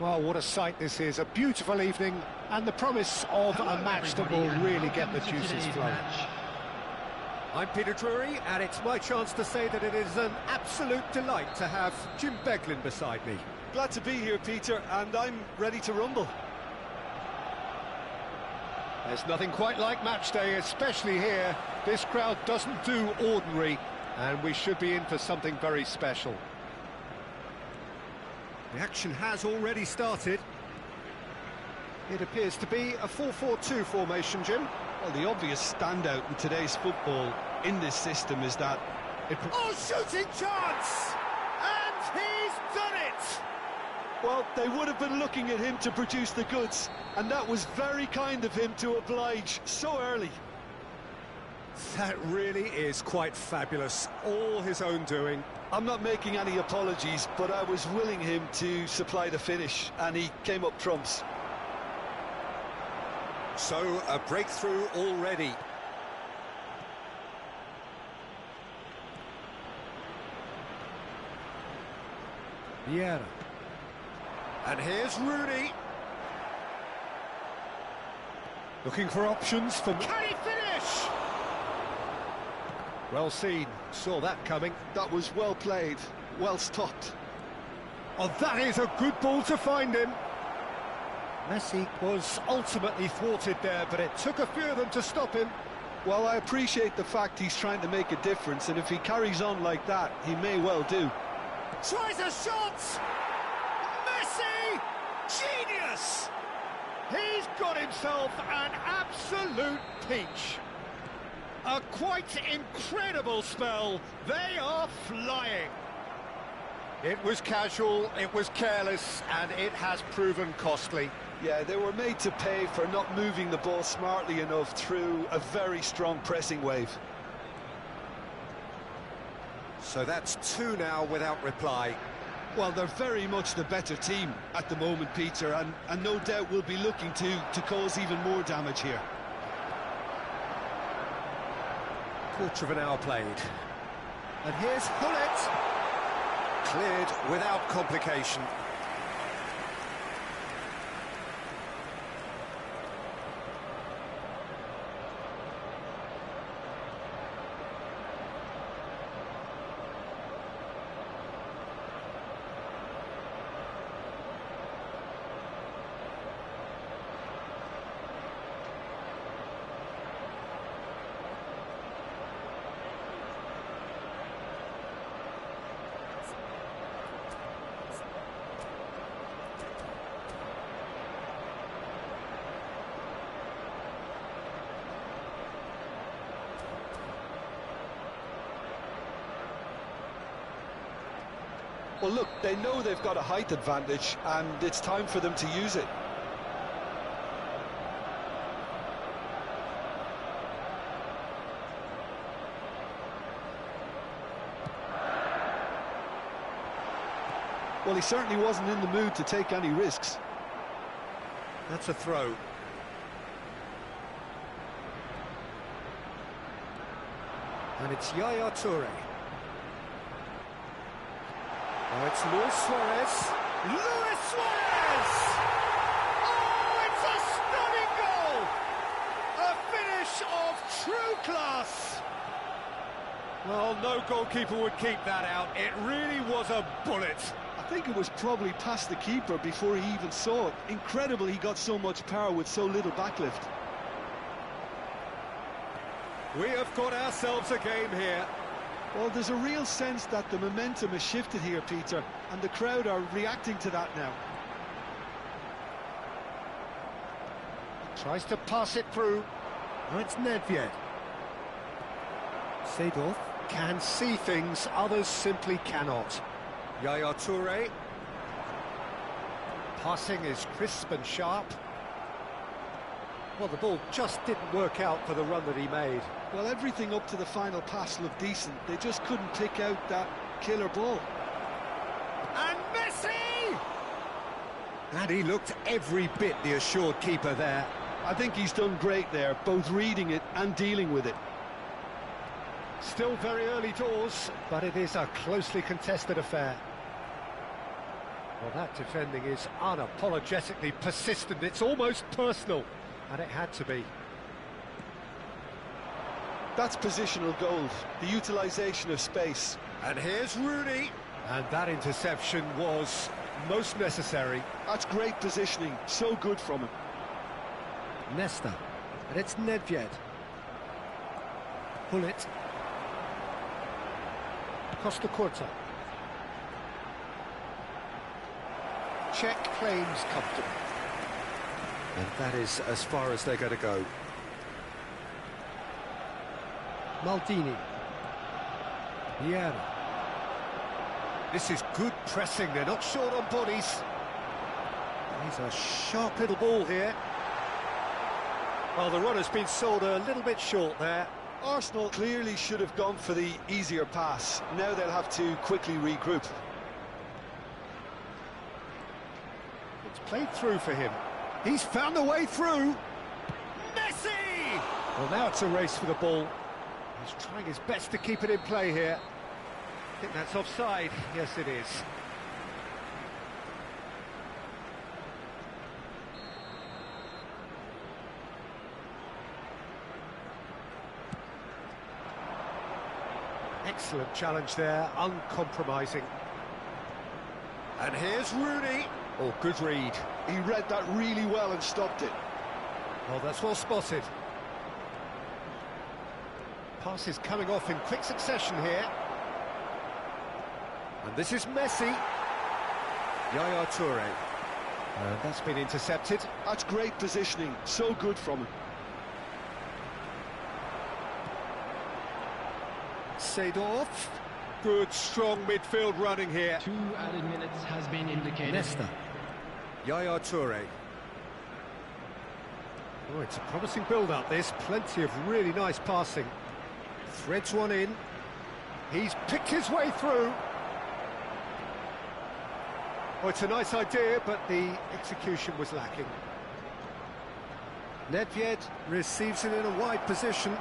Well, what a sight this is. A beautiful evening and the promise of a match that will really get the juices flowing. I'm Peter Drury, and it's my chance to say that it is an absolute delight to have Jim Beglin beside me. Glad to be here, Peter, and I'm ready to rumble. There's nothing quite like match day, especially here. This crowd doesn't do ordinary, and we should be in for something very special. The action has already started. It appears to be a 4-4-2 formation, Jim. Well, the obvious standout in today's football in this system is that Oh, shooting chance! And he's done it! well, they would have been looking at him to produce the goods, and that was very kind of him to oblige so early. That really is quite fabulous. All his own doing. I'm not making any apologies, but I was willing him to supply the finish, and he came up trumps. So, a breakthrough already. Vieira. And here's Rooney. Looking for options for... Can he finish? Well seen. Saw that coming. That was well played, well stopped. Oh, that is a good ball to find him. Messi was ultimately thwarted there, but it took a few of them to stop him. Well, I appreciate the fact he's trying to make a difference, and if he carries on like that, he may well do. Tries a shot! Messi! Genius! He's got himself an absolute peach. A quite incredible spell. They are flying. It was casual, it was careless, and it has proven costly. Yeah, they were made to pay for not moving the ball smartly enough through a very strong pressing wave. So that's two now without reply. Well, they're very much the better team at the moment, Peter, and no doubt will be looking to cause even more damage here. Quarter of an hour played. And here's Hullet. Cleared without complication. Well, look, they know they've got a height advantage, and it's time for them to use it. Well, he certainly wasn't in the mood to take any risks. That's a throw. And it's Yaya Toure. Oh, it's Luis Suarez. Luis Suarez! Oh, it's a stunning goal! A finish of true class! Well, no goalkeeper would keep that out. It really was a bullet. I think it was probably past the keeper before he even saw it. Incredible he got so much power with so little backlift. We have got ourselves a game here. Well, there's a real sense that the momentum has shifted here, Peter, and the crowd are reacting to that now. Tries to pass it through. Oh, it's Nedved. Seedorf can see things others simply cannot. Yaya Toure. Passing is crisp and sharp. Well, the ball just didn't work out for the run that he made. Well, everything up to the final pass looked decent. They just couldn't pick out that killer ball. And Messi! And he looked every bit the assured keeper there. I think he's done great there, both reading it and dealing with it. Still very early doors, but it is a closely contested affair. Well, that defending is unapologetically persistent. It's almost personal, and it had to be. That's positional gold, the utilisation of space. And here's Rooney. And that interception was most necessary. That's great positioning, so good from him. Nesta, and it's Nedved. Bullet. Costa Curta. Check claims comfortable. And that is as far as they're going to go. Maldini. Vieira. This is good pressing, they're not short on bodies. He's a sharp little ball here. Well, the run has been sold a little bit short there. Arsenal clearly should have gone for the easier pass. Now they'll have to quickly regroup. It's played through for him. He's found a way through. Messi! Well, now it's a race for the ball. He's trying his best to keep it in play here. I think that's offside. Yes, it is. Excellent challenge there, uncompromising. And here's Rooney. Oh, good read. He read that really well and stopped it. Oh, that's well spotted. Passes coming off in quick succession here. And this is Messi. Yaya Toure. That's been intercepted. That's great positioning, so good from him. Seedorf. Good, strong midfield running here. 2 added minutes has been indicated. Nesta. Yaya Toure. Oh, it's a promising build-up, this. Plenty of really nice passing. Threads one in. He's picked his way through. Oh, it's a nice idea, but the execution was lacking. Nedved receives it in a wide position.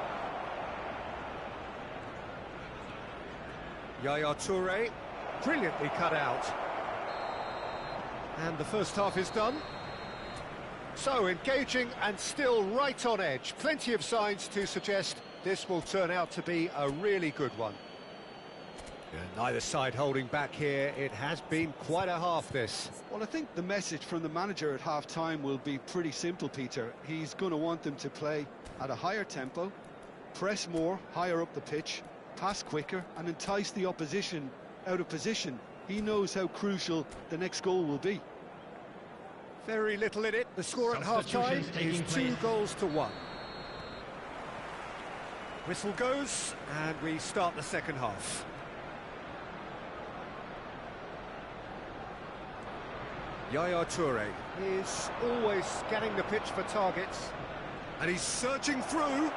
Yaya Toure, brilliantly cut out. And the first half is done. So, engaging and still right on edge. Plenty of signs to suggest this will turn out to be a really good one. Yeah, neither side holding back here. It has been quite a half, this. Well, I think the message from the manager at half-time will be pretty simple, Peter. He's going to want them to play at a higher tempo, press more, higher up the pitch, pass quicker and entice the opposition out of position. He knows how crucial the next goal will be. Very little in it. The score at half-time is 2-1. Whistle goes, and we start the second half. Yaya Toure is always scanning the pitch for targets, and he's surging through.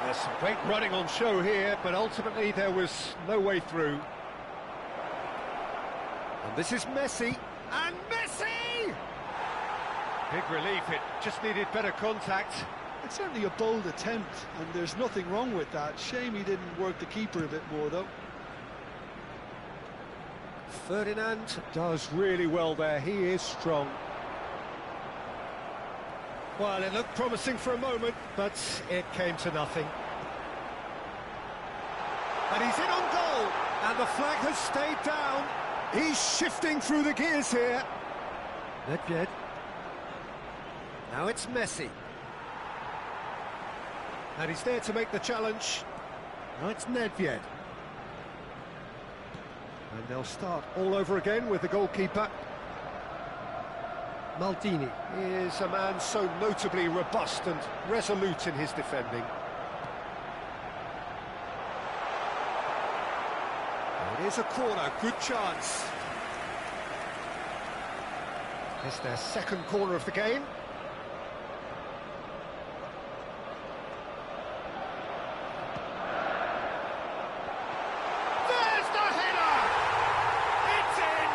There's some great running on show here, but ultimately there was no way through. And this is Messi, and Messi! Big relief, it just needed better contact. It's certainly a bold attempt, and there's nothing wrong with that. Shame he didn't work the keeper a bit more, though. Ferdinand does really well there, he is strong. Well, it looked promising for a moment, but it came to nothing. And he's in on goal, and the flag has stayed down. He's shifting through the gears here. Nedved. Now it's Messi. And he's there to make the challenge. Now it's Nedved. And they'll start all over again with the goalkeeper. Maldini is a man so notably robust and resolute in his defending. It is a corner, good chance. It's their second corner of the game. There's the header! It's in!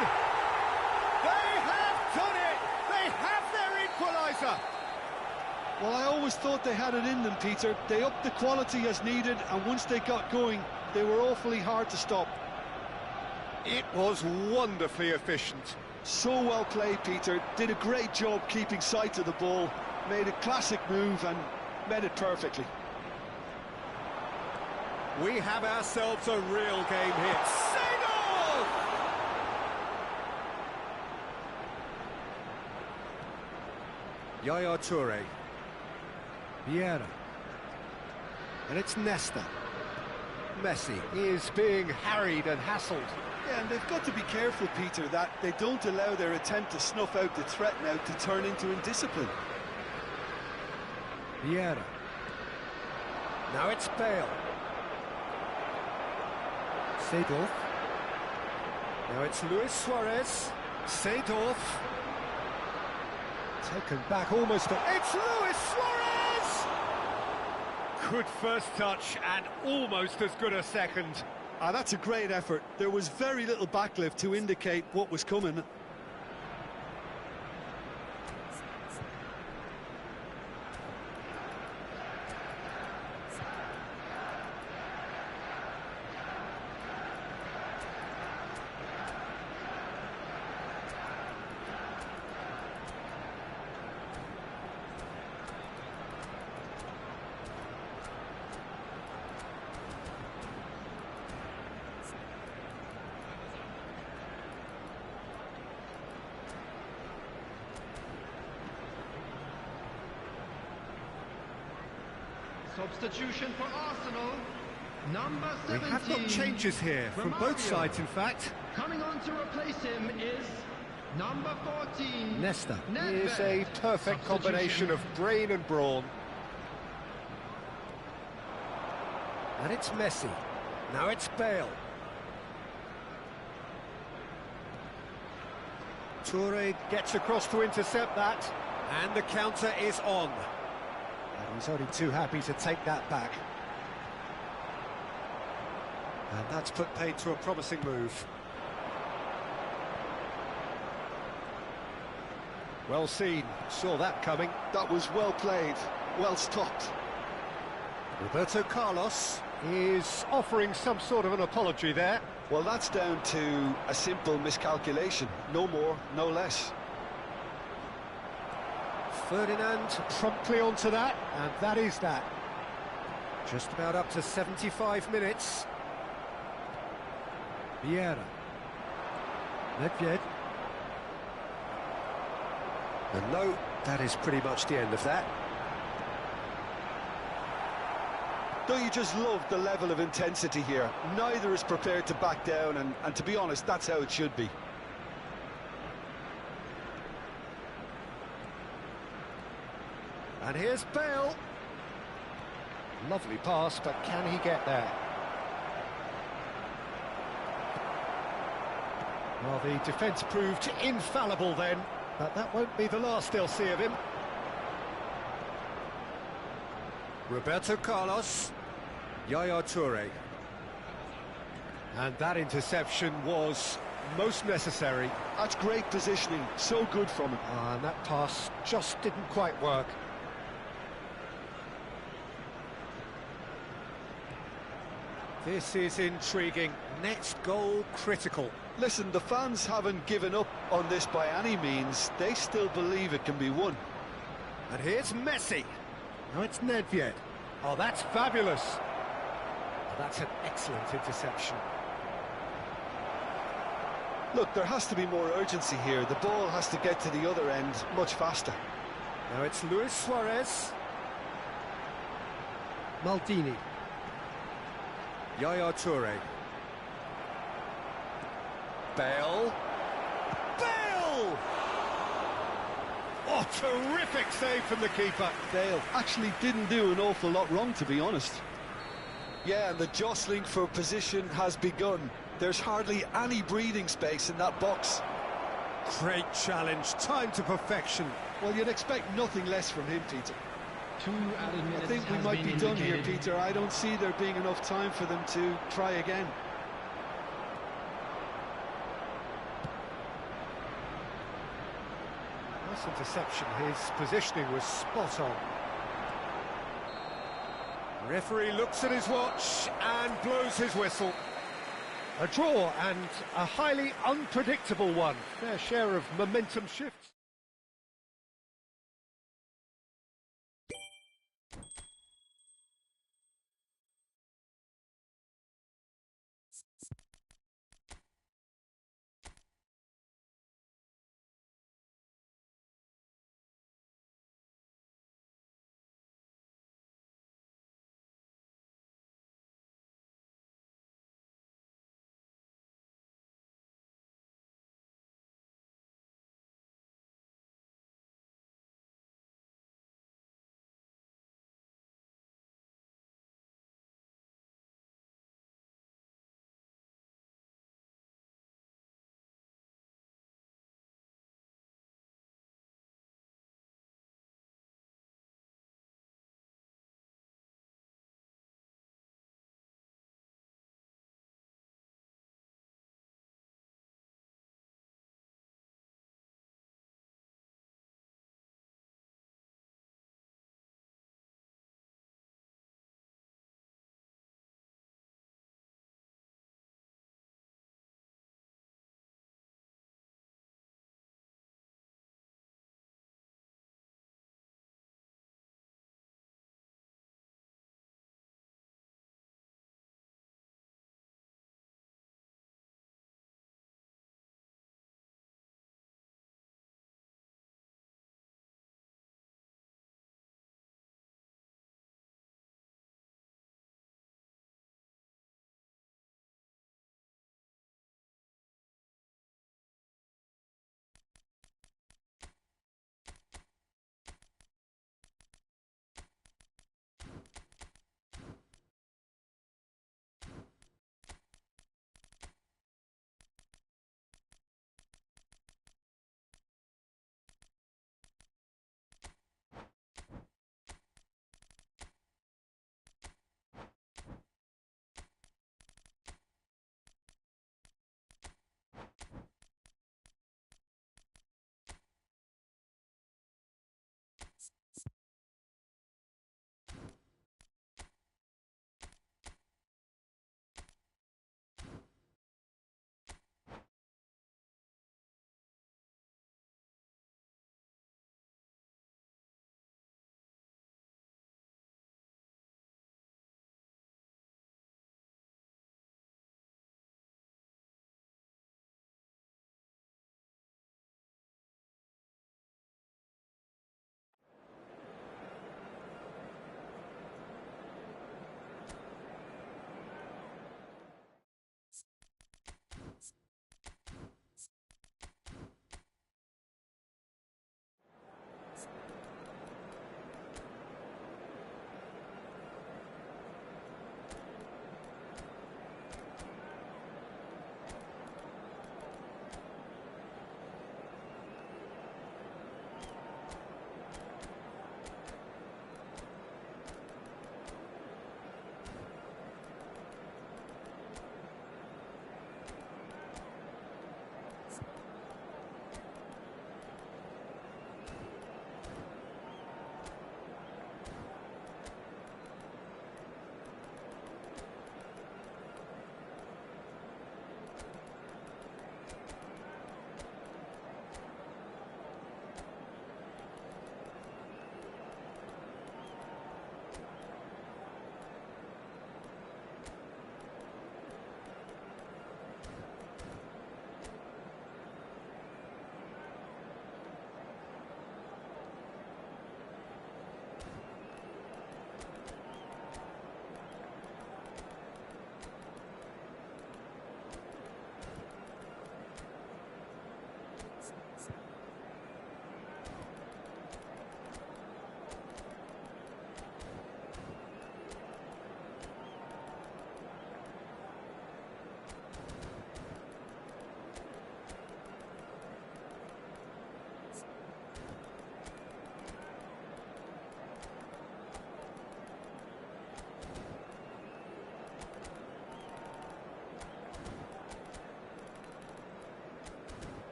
They have done it! They have their equaliser! Well, I always thought they had it in them, Peter. They upped the quality as needed, and once they got going, they were awfully hard to stop. It was wonderfully efficient. So well played, Peter. Did a great job keeping sight of the ball, made a classic move and met it perfectly. We have ourselves a real game here. Seedorf! Yaya Toure. Vieira. And it's Nesta. Messi is being harried and hassled. Yeah, and they've got to be careful, Peter, that they don't allow their attempt to snuff out the threat now to turn into indiscipline. Vieira. Now it's Bale. Seedorf. Now it's Luis Suarez. Seedorf. Taken back almost. It's Luis Suarez! Good first touch and almost as good a second. That's a great effort. There was very little backlift to indicate what was coming. Substitution for Arsenal, number 17. We have got changes here from both sides, in fact. Coming on to replace him is number 14. Nesta Nedved. is a perfect combination of brain and brawn. And it's Messi. Now it's Bale. Toure gets across to intercept that, and the counter is on. And he's only too happy to take that back. And that's put paid to a promising move. Well seen, saw that coming. That was well played, well stopped. Roberto Carlos is offering some sort of an apology there. Well, that's down to a simple miscalculation. No more, no less. Ferdinand promptly onto that, and that is that. Just about up to 75 minutes. Vieira. Nedved. And no, that is pretty much the end of that. Don't you just love the level of intensity here? Neither is prepared to back down, and to be honest, that's how it should be. And here's Bale. Lovely pass, but can he get there? Well, the defence proved infallible then, but that won't be the last they'll see of him. Roberto Carlos. Yaya Toure. And that interception was most necessary. That's great positioning, so good from him. And that pass just didn't quite work. This is intriguing. Next goal critical. Listen, the fans haven't given up on this by any means. They still believe it can be won. And here's Messi. Now it's Nedved. Oh, that's fabulous. Oh, that's an excellent interception. Look, there has to be more urgency here. The ball has to get to the other end much faster. Now it's Luis Suarez. Maldini. Yaya Toure. Bale. Bale! Oh, terrific save from the keeper. Bale actually didn't do an awful lot wrong, to be honest. Yeah, and the jostling for position has begun. There's hardly any breathing space in that box. Great challenge, time to perfection. Well, you'd expect nothing less from him, Peter. 2 added minutes. I think we has might been be done here, indicated. Peter. I don't see there being enough time for them to try again. Nice interception, his positioning was spot on. Referee looks at his watch and blows his whistle. A draw, and a highly unpredictable one. Fair share of momentum shifts.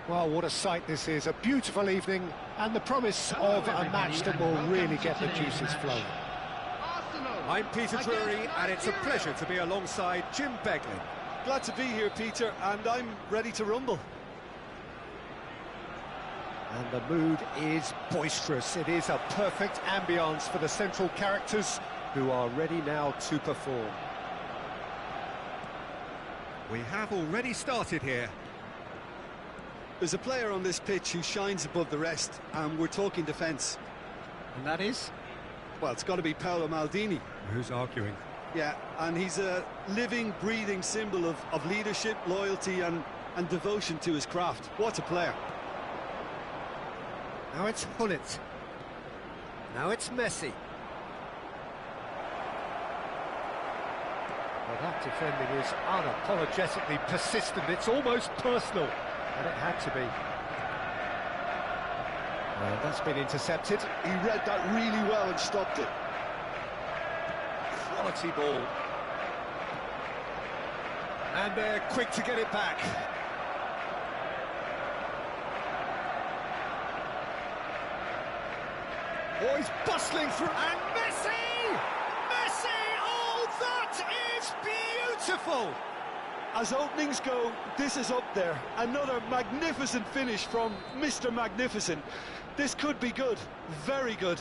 Well, what a sight this is, a beautiful evening, and the promise of a match that will really get the juices flowing. I'm Peter Drury, and it's a pleasure to be alongside Jim Beglin. Glad to be here, Peter, and I'm ready to rumble. And the mood is boisterous. It is a perfect ambience for the central characters who are ready now to perform. We have already started here. There's a player on this pitch who shines above the rest, and we're talking defence. And that is? Well, it's got to be Paolo Maldini. Who's arguing? Yeah, and he's a living, breathing symbol of leadership, loyalty and devotion to his craft. What a player. Now it's Hullet. Now it's Messi. Well, that defending is unapologetically persistent. It's almost personal, and it had to be. Well, that's been intercepted. He read that really well and stopped it. Quality ball. And they're quick to get it back. Oh, he's bustling through. And Messi! Messi! Oh, that is beautiful! As openings go, this is up there. Another magnificent finish from Mr. Magnificent. This could be good, very good.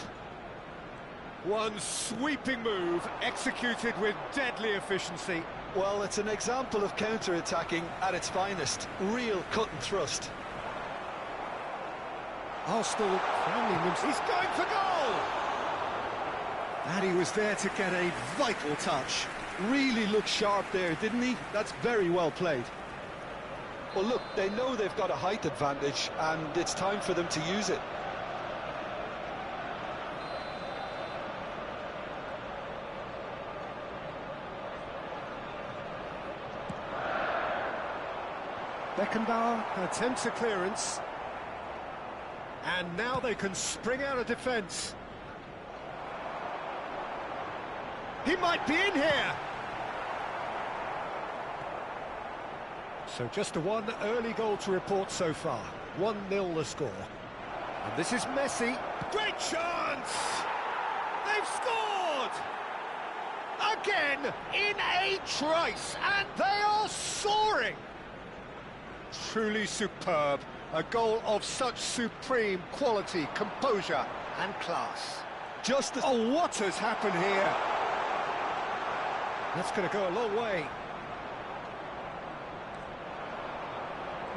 One sweeping move, executed with deadly efficiency. Well, it's an example of counter-attacking at its finest. Real cut and thrust. Arsenal finding them. He's going for goal! And he was there to get a vital touch. Really looked sharp there, didn't he? That's very well played. Well, look, they know they've got a height advantage, and it's time for them to use it. Beckenbauer attempts a clearance. And now they can spring out of defence. He might be in here! So just a one early goal to report so far. 1-0 the score. And this is Messi. Great chance! They've scored! Again, in a trice, and they are soaring! Truly superb. A goal of such supreme quality, composure and class. Just as... Oh, what has happened here? That's going to go a long way.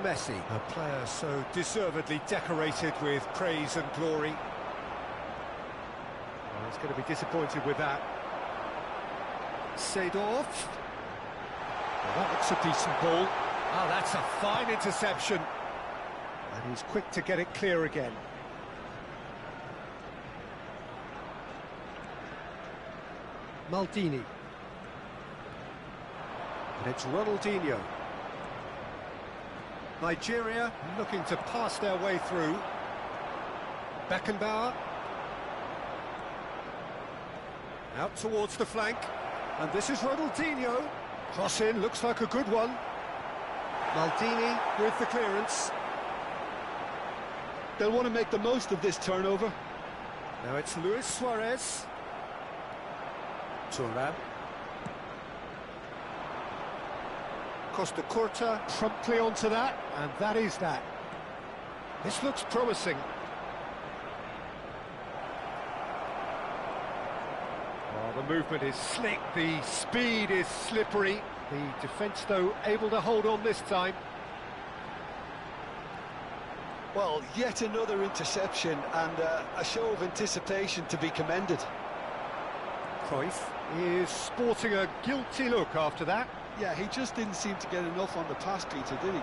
Messi, a player so deservedly decorated with praise and glory. Oh, he's going to be disappointed with that. Seedorf. Well, that looks a decent ball. Oh, that's a fine interception. And he's quick to get it clear again. Maldini. And it's Ronaldinho. Nigeria looking to pass their way through. Beckenbauer. Out towards the flank. And this is Ronaldinho. Cross in, looks like a good one. Maldini with the clearance. They'll want to make the most of this turnover. Now it's Luis Suarez. Thuram. Costa Curta promptly onto that, and that is that. This looks promising. Oh, the movement is slick, the speed is slippery. The defence, though, able to hold on this time. Well, yet another interception and a show of anticipation to be commended. Cruyff is sporting a guilty look after that. Yeah, he just didn't seem to get enough on the pass, Peter, did he?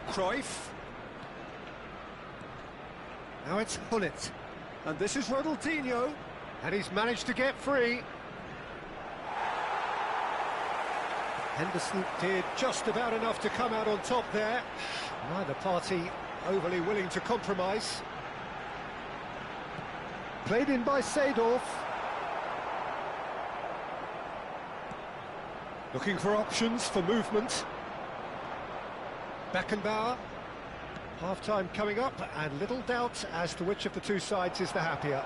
Cruyff. Now it's Hullet. And this is Ronaldinho. And he's managed to get free. Henderson did just about enough to come out on top there. Neither party overly willing to compromise. Played in by Seedorf. Looking for options for movement. Beckenbauer. Half-time coming up, and little doubt as to which of the two sides is the happier.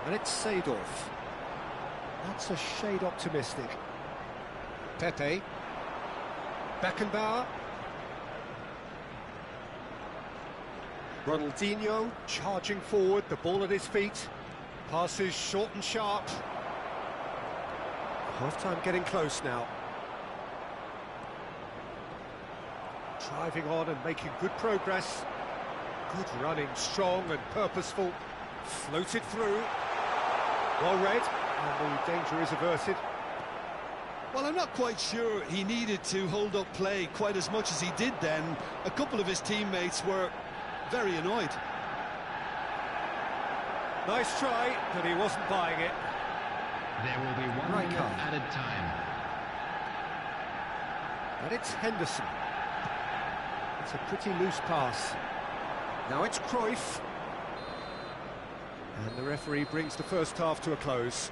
And it's Seedorf. That's a shade optimistic. Pepe. Beckenbauer. Ronaldinho charging forward, the ball at his feet. Passes short and sharp. Half-time getting close now. Driving on and making good progress. Good running, strong and purposeful. Floated through. Well read, and the danger is averted. Well, I'm not quite sure he needed to hold up play quite as much as he did then. A couple of his teammates were very annoyed. Nice try, but he wasn't buying it. There will be 1 minute added time. And it's Henderson. It's a pretty loose pass. Now it's Cruyff. And the referee brings the first half to a close.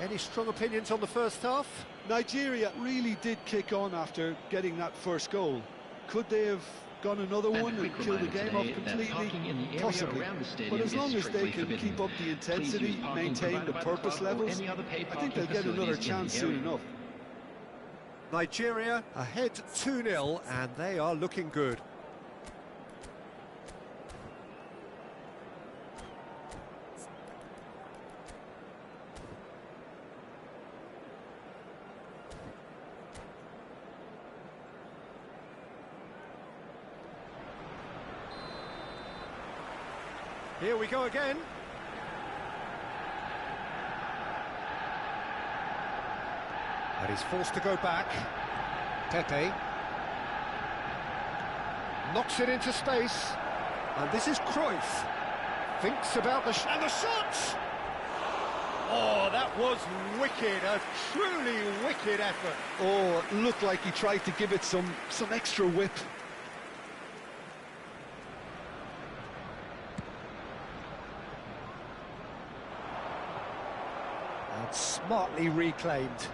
Any strong opinions on the first half? Nigeria really did kick on after getting that first goal. Could they have gone another one and killed the game off completely? Possibly. But as long as they can keep up the intensity, maintain the purpose levels, I think they'll get another chance soon enough. Nigeria ahead 2-0, and they are looking good. Here we go again. And he's forced to go back. Pepe. Knocks it into space. And this is Cruyff. Thinks about the and the shot! Oh, that was wicked. A truly wicked effort. Oh, it looked like he tried to give it some extra whip. And smartly reclaimed.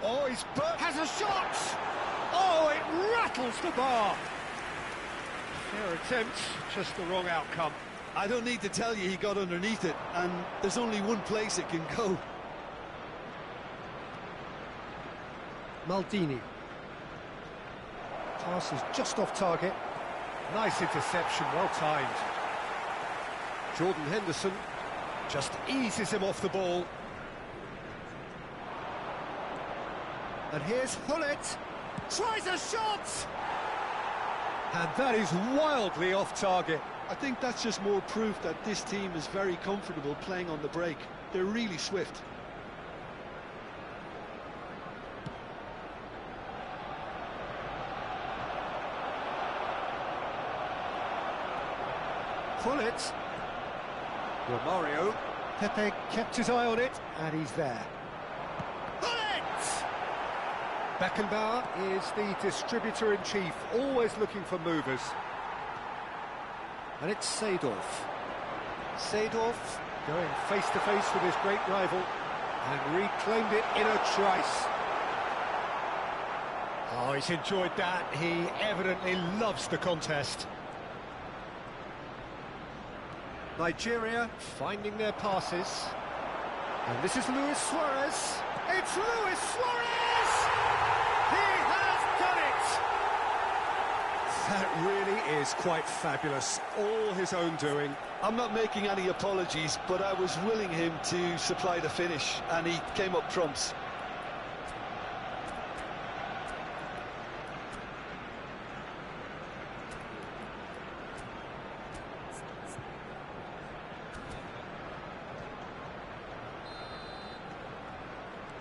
Oh, has a shot! Oh, it rattles the bar! Fair attempt, just the wrong outcome. I don't need to tell you he got underneath it, and there's only one place it can go. Maldini. Pass is just off target. Nice interception, well timed. Jordan Henderson just eases him off the ball. And here's Hullet. Tries a shot! And that is wildly off target. I think that's just more proof that this team is very comfortable playing on the break. They're really swift. Hullet. Romario. Pepe kept his eye on it, and he's there. Beckenbauer is the distributor-in-chief, always looking for movers. And it's Seedorf. Seedorf going face-to-face with his great rival and reclaimed it in a trice. Oh, he's enjoyed that. He evidently loves the contest. Nigeria finding their passes. And this is Luis Suarez. It's Luis Suarez! That really is quite fabulous, all his own doing. I'm not making any apologies, but I was willing him to supply the finish, and he came up trumps.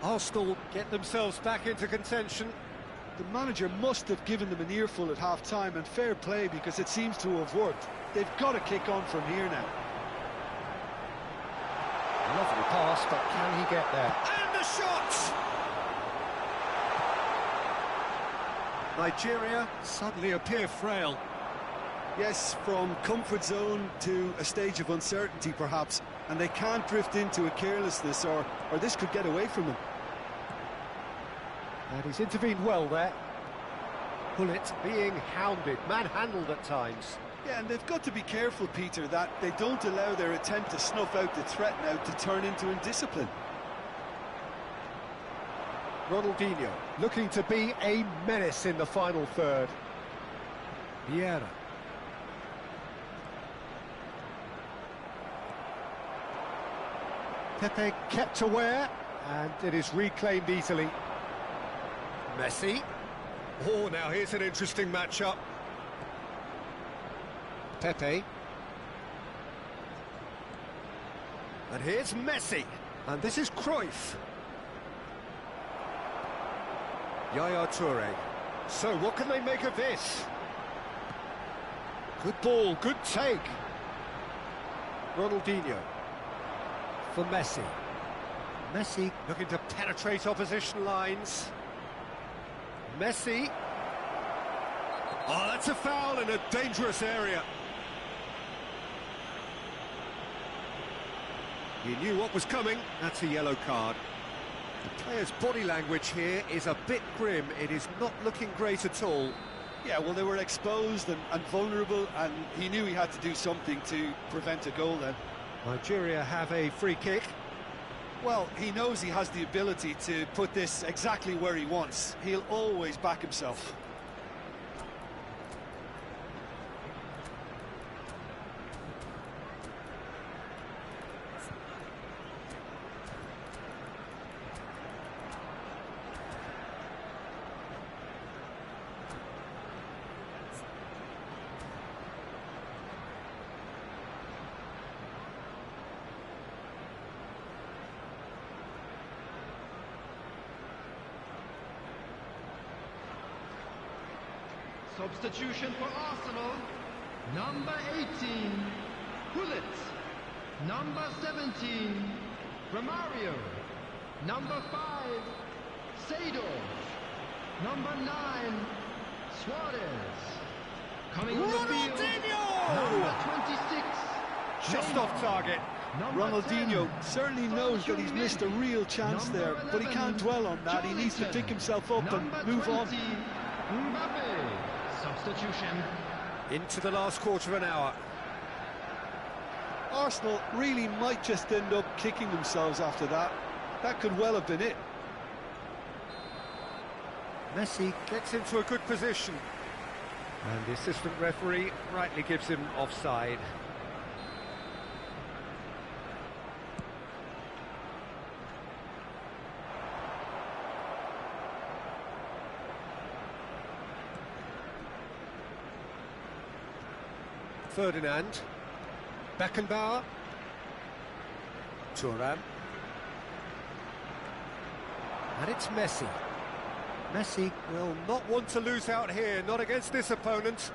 Arsenal get themselves back into contention. The manager must have given them an earful at half-time, and fair play, because it seems to have worked. They've got to kick on from here now. Lovely pass, but can he get there? And the shot! Nigeria suddenly appear frail. Yes, from comfort zone to a stage of uncertainty, perhaps, and they can't drift into a carelessness, or this could get away from them. And he's intervened well there. Pullet being hounded, manhandled at times. Yeah, and they've got to be careful, Peter, that they don't allow their attempt to snuff out the threat now to turn into indiscipline. Ronaldinho looking to be a menace in the final third. Vieira. Pepe kept aware, and it is reclaimed easily. Messi. Oh, now here's an interesting matchup. Pepe. And here's Messi. And this is Cruyff. Yaya Toure. So what can they make of this? Good ball, good take. Ronaldinho. For Messi. Messi looking to penetrate opposition lines. Messi. Oh, that's a foul in a dangerous area. He knew what was coming. That's a yellow card. The player's body language here is a bit grim. It is not looking great at all. Yeah, well, they were exposed and vulnerable, and he knew he had to do something to prevent a goal then. Nigeria have a free kick. Well, he knows he has the ability to put this exactly where he wants. He'll always back himself. Substitution for Arsenal, number 18, Pullet. Number 17, Romario. Number 5, Seedorf. Number 9, Suarez. Coming on the field, number 26, Just off target. Ronaldinho certainly knows that he's missed a real chance there, but he can't dwell on that. He needs to pick himself up and move on. Mbappe. Substitution. Into the last quarter of an hour. Arsenal really might just end up kicking themselves after that. That could well have been it. Messi gets into a good position. And the assistant referee rightly gives him offside. Ferdinand. Beckenbauer. Thuram. And it's Messi. Messi will not want to lose out here, not against this opponent.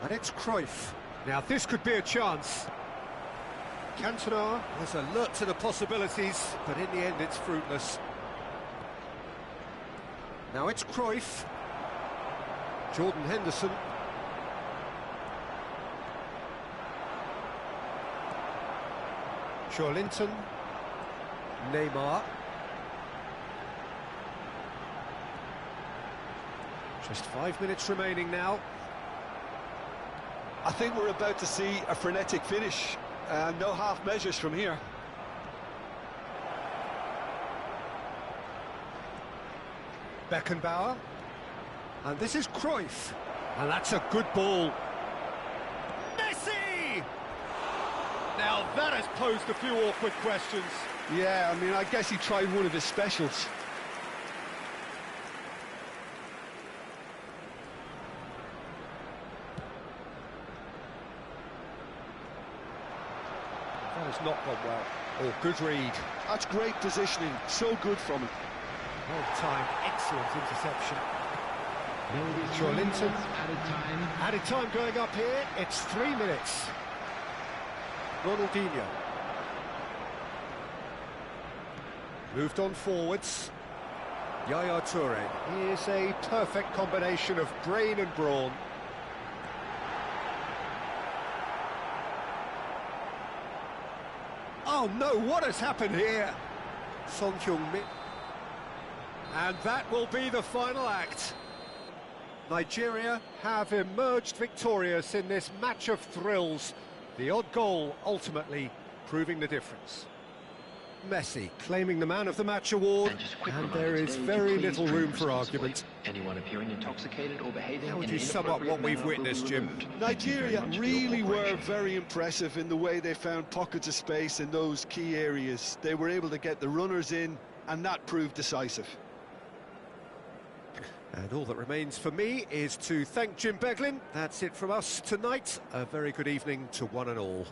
And it's Cruyff. Now this could be a chance. Cantona was alert to the possibilities, but in the end it's fruitless. Now it's Cruyff. Jordan Henderson. Linton, Neymar. Just 5 minutes remaining now. I think we're about to see a frenetic finish. No half measures from here. Beckenbauer. And this is Cruyff. And that's a good ball. Messi! Now that has posed a few awkward questions. Yeah, I mean, I guess he tried one of his specials. That has not gone well. Oh, good read. That's great positioning, so good from him. Well-timed, excellent interception. Linton. Added time going up here, it's 3 minutes. Ronaldinho. Moved on forwards. Yaya Toure. He is a perfect combination of brain and brawn. Oh no, what has happened here? Son Heung-min. And that will be the final act. Nigeria have emerged victorious in this match of thrills. The odd goal ultimately proving the difference. Messi claiming the Man of the Match award, and there is very little room for argument. Anyone appearing intoxicated or behaving How would in you an sum up what we've inappropriate manner witnessed, will be Jim? removed. Thank you very Nigeria much for your really were cooperation. very impressive in the way they found pockets of space in those key areas. They were able to get the runners in, and that proved decisive. And all that remains for me is to thank Jim Beglin. That's it from us tonight. A very good evening to one and all.